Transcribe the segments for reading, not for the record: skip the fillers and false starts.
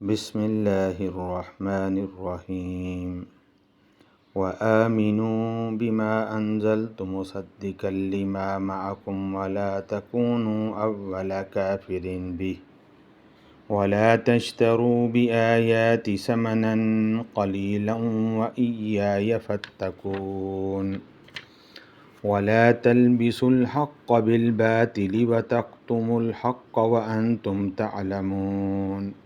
بسم اللہ الرحمن الرحیم وآمنوا بما انزلت مصدقا لما معكم ولا تكونوا اول كافر به ولا تشتروا بآياتي ثمنا قليلا وإياي فاتقون ولا تلبسوا الحق بالباطل وتكتموا الحق وأنتم تعلمون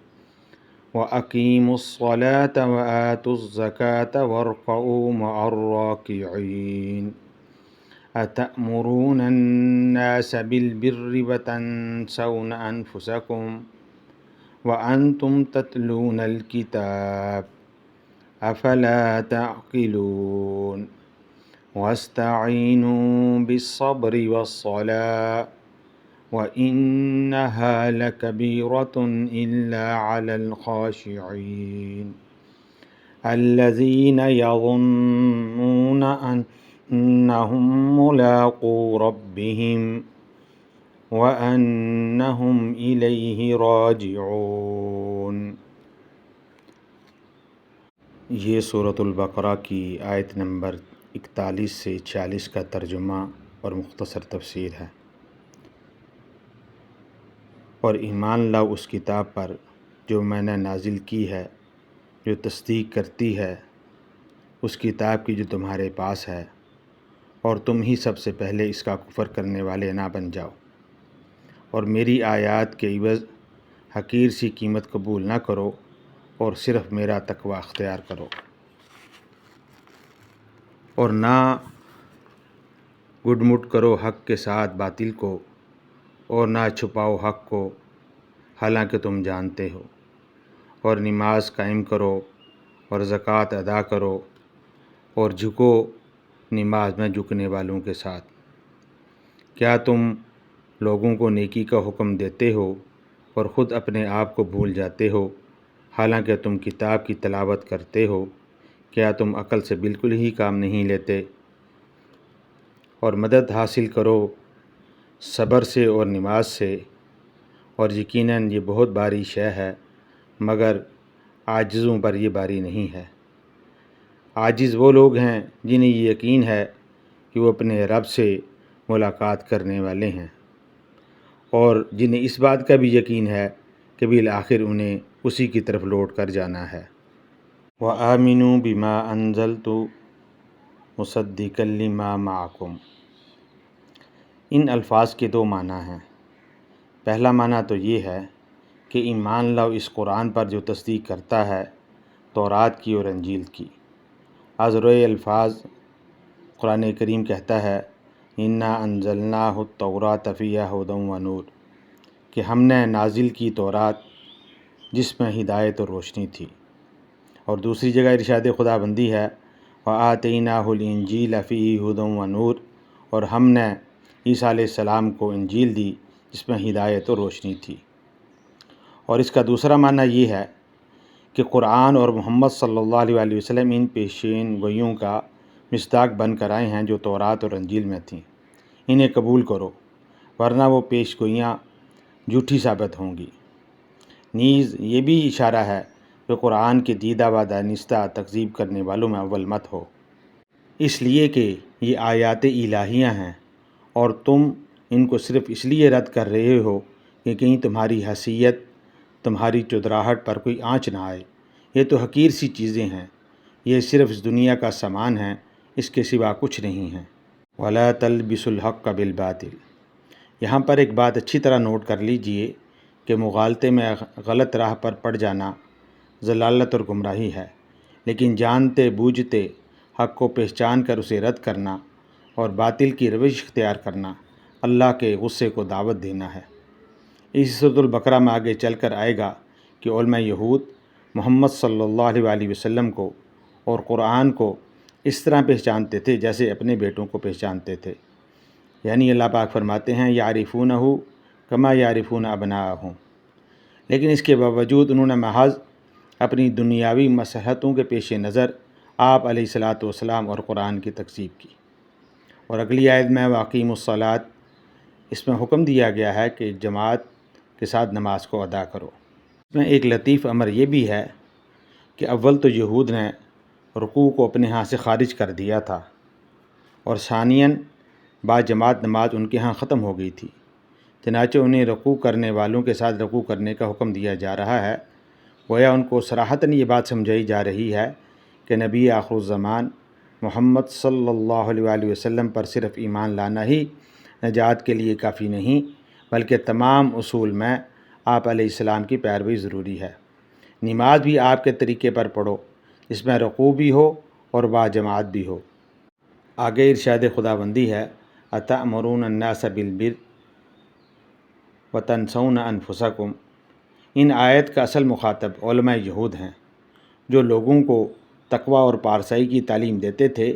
وَأَقِيمُوا الصَّلَاةَ وَآتُوا الزَّكَاةَ وَارْكَعُوا مَعَ الرَّاكِعِينَ أَتَأْمُرُونَ النَّاسَ بِالْبِرِّ وَتَنْسَوْنَ أَنفُسَكُمْ وَأَنْتُمْ تَتْلُونَ الْكِتَابَ أَفَلَا تَعْقِلُونَ وَاسْتَعِينُوا بِالصَّبْرِ وَالصَّلَاةِ وَإِنَّهَا لَكَبِيرَةٌ إِلَّا عَلَى الْخَاشِعِينَ الَّذِينَ يَظُنُّونَ أَنَّهُمْ مُلَاقُو رَبِّهِمْ وَأَنَّهُمْ إِلَيْهِ راجعون۔ یہ سورۃ البقرہ کی آیت نمبر 41 سے 46 کا ترجمہ اور مختصر تفسیر ہے۔ اور ایمان لاؤ اس کتاب پر جو میں نے نازل کی ہے، جو تصدیق کرتی ہے اس کتاب کی جو تمہارے پاس ہے، اور تم ہی سب سے پہلے اس کا کفر کرنے والے نہ بن جاؤ، اور میری آیات کے عوض حقیر سی قیمت قبول نہ کرو، اور صرف میرا تقوی اختیار کرو، اور نہ گڈ مٹ کرو حق کے ساتھ باطل کو، اور نہ چھپاؤ حق کو حالانکہ تم جانتے ہو، اور نماز قائم کرو اور زکوٰۃ ادا کرو، اور جھکو نماز میں جھکنے والوں کے ساتھ۔ کیا تم لوگوں کو نیکی کا حکم دیتے ہو اور خود اپنے آپ کو بھول جاتے ہو، حالانکہ تم کتاب کی تلاوت کرتے ہو؟ کیا تم عقل سے بالکل ہی کام نہیں لیتے؟ اور مدد حاصل کرو صبر سے اور نماز سے، اور یقیناً یہ بہت بھاری شے ہے، مگر عاجزوں پر یہ بھاری نہیں ہے۔ عاجز وہ لوگ ہیں جنہیں یہ یقین ہے کہ وہ اپنے رب سے ملاقات کرنے والے ہیں، اور جنہیں اس بات کا بھی یقین ہے کہ بالآخر انہیں اسی کی طرف لوٹ کر جانا ہے۔ وَآمِنُوا بِمَا أَنزَلْتُ مُصَدِّقًا لِمَا مَعَكُمْ۔ ان الفاظ کے دو معنی ہیں۔ پہلا معنی تو یہ ہے کہ ایمان لاؤ اس قرآن پر جو تصدیق کرتا ہے تورات کی اور انجیل کی۔ ازروئے الفاظ قرآن کریم کہتا ہے اِنَّا أَنزَلْنَاهُ التَّوْرَاةَ فِيهَا هُدًى وَنُورٌ، کہ ہم نے نازل کی تورات جس میں ہدایت اور روشنی تھی۔ اور دوسری جگہ ارشاد خداوندی ہے وَآتَيْنَاهُ الْإِنْجِيلَ فِيهِ هُدًى وَنُورٌ، اور ہم نے عیسیٰ علیہ السلام کو انجیل دی جس میں ہدایت اور روشنی تھی۔ اور اس کا دوسرا معنی یہ ہے کہ قرآن اور محمد صلی اللہ علیہ وسلم ان پیشین گوئیوں کا مصداق بن کر آئے ہیں جو تورات اور انجیل میں تھیں۔ انہیں قبول کرو ورنہ وہ پیش گوئیاں جھوٹی ثابت ہوں گی۔ نیز یہ بھی اشارہ ہے کہ قرآن کے دیدہ و دانستہ تکذیب کرنے والوں میں اول مت ہو، اس لیے کہ یہ آیات الہیہ ہیں، اور تم ان کو صرف اس لیے رد کر رہے ہو کہ کہیں تمہاری حیثیت، تمہاری چودراہٹ پر کوئی آنچ نہ آئے۔ یہ تو حقیر سی چیزیں ہیں، یہ صرف اس دنیا کا سامان ہیں، اس کے سوا کچھ نہیں ہیں۔ وَلَا تَلْبِسُوا الْحَقَّ بِالْبَاطِلِ۔ یہاں پر ایک بات اچھی طرح نوٹ کر لیجئے کہ مغالطے میں غلط راہ پر پڑ جانا ضلالت اور گمراہی ہے، لیکن جانتے بوجھتے حق کو پہچان کر اسے رد کرنا اور باطل کی روش اختیار کرنا اللہ کے غصے کو دعوت دینا ہے۔ اس سورۃ البقرہ میں آگے چل کر آئے گا کہ علماء یہود محمد صلی اللہ علیہ وسلم کو اور قرآن کو اس طرح پہچانتے تھے جیسے اپنے بیٹوں کو پہچانتے تھے، یعنی اللہ پاک فرماتے ہیں یعرفونہ کما یعرفون ابناءہم، لیکن اس کے باوجود انہوں نے محض اپنی دنیاوی مصلحتوں کے پیش نظر آپ علیہ الصلاۃ والسلام اور قرآن کی تکذیب کی۔ اور اگلی آیت میں وَأَقِیمُوا الصَّلَاةَ، اس میں حکم دیا گیا ہے کہ جماعت کے ساتھ نماز کو ادا کرو۔ میں ایک لطیف امر یہ بھی ہے کہ اول تو یہود نے رکوع کو اپنے ہاں سے خارج کر دیا تھا، اور ثانیاً بعد جماعت نماز ان کے ہاں ختم ہو گئی تھی، چنانچہ انہیں رکوع کرنے والوں کے ساتھ رکوع کرنے کا حکم دیا جا رہا ہے۔ گویا ان کو صراحتاً یہ بات سمجھائی جا رہی ہے کہ نبی آخر الزمان محمد صلی اللہ علیہ وآلہ وسلم پر صرف ایمان لانا ہی نجات کے لیے کافی نہیں، بلکہ تمام اصول میں آپ علیہ السلام کی پیروی ضروری ہے۔ نماز بھی آپ کے طریقے پر پڑھو، اس میں رکوع بھی ہو اور با جماعت بھی ہو۔ آگے ارشاد خداوندی ہے، اتأمرون الناس بالبر وتنسون انفسکم۔ ان آیت کا اصل مخاطب علماء یہود ہیں، جو لوگوں کو تقوی اور پارسائی کی تعلیم دیتے تھے،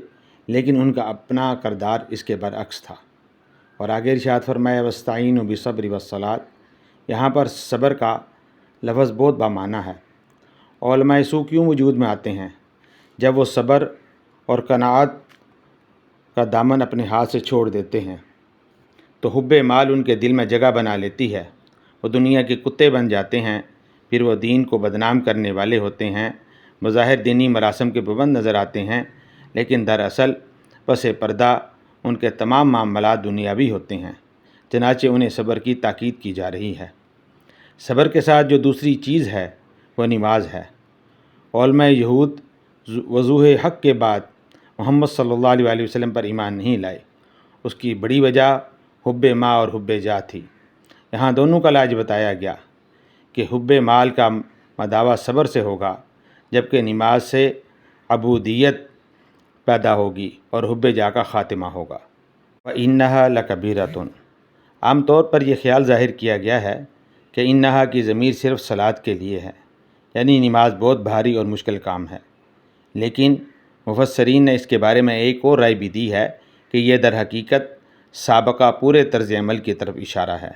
لیکن ان کا اپنا کردار اس کے برعکس تھا۔ اور آگے ارشاد فرمایا، وَاسْتَعِینُوا بِالصَّبْرِ وَالصَّلَاةِ۔ یہاں پر صبر کا لفظ بہت بامعنی ہے۔ علماء سو کیوں وجود میں آتے ہیں؟ جب وہ صبر اور قناعت کا دامن اپنے ہاتھ سے چھوڑ دیتے ہیں تو حب مال ان کے دل میں جگہ بنا لیتی ہے، وہ دنیا کے کتے بن جاتے ہیں، پھر وہ دین کو بدنام کرنے والے ہوتے ہیں، بظاہر دینی مراسم کے پابند نظر آتے ہیں، لیکن دراصل پس پردہ ان کے تمام معاملات دنیاوی ہوتے ہیں، چنانچہ انہیں صبر کی تاکید کی جا رہی ہے۔ صبر کے ساتھ جو دوسری چیز ہے وہ نماز ہے۔ علماء یہود وضوح حق کے بعد محمد صلی اللہ علیہ وآلہ وسلم پر ایمان نہیں لائے۔ اس کی بڑی وجہ حب ما اور حب جا تھی۔ یہاں دونوں کا علاج بتایا گیا کہ حب مال کا مداوع صبر سے ہوگا، جبکہ نماز سے عبودیت پیدا ہوگی اور حب جا کا خاتمہ ہوگا۔ وَإِنَّهَا لَكَبِيرَةٌ۔ عام طور پر یہ خیال ظاہر کیا گیا ہے کہ انہا کی ضمیر صرف صلاۃ کے لیے ہے، یعنی نماز بہت بھاری اور مشکل کام ہے، لیکن مفسرین نے اس کے بارے میں ایک اور رائے بھی دی ہے کہ یہ در حقیقت سابقہ پورے طرز عمل کی طرف اشارہ ہے۔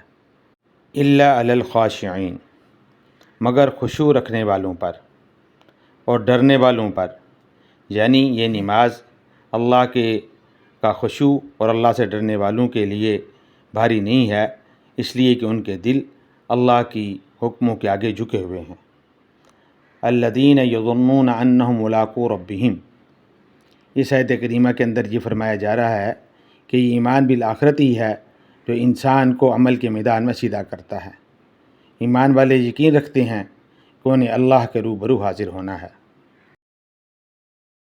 إِلَّا عَلَى الْخَاشِعِينَ، مگر خشوع رکھنے والوں پر اور ڈرنے والوں پر، یعنی یہ نماز اللہ کا خشوع اور اللہ سے ڈرنے والوں کے لیے بھاری نہیں ہے، اس لیے کہ ان کے دل اللہ کی حکموں کے آگے جھکے ہوئے ہیں۔ الذین یظنون انہم ملاقو ربہم۔ اس آیت کریمہ کے اندر یہ فرمایا جا رہا ہے کہ یہ ایمان بالآخرت ہی ہے جو انسان کو عمل کے میدان میں سیدھا کرتا ہے۔ ایمان والے یقین رکھتے ہیں کہ انہیں اللہ کے روبرو حاضر ہونا ہے۔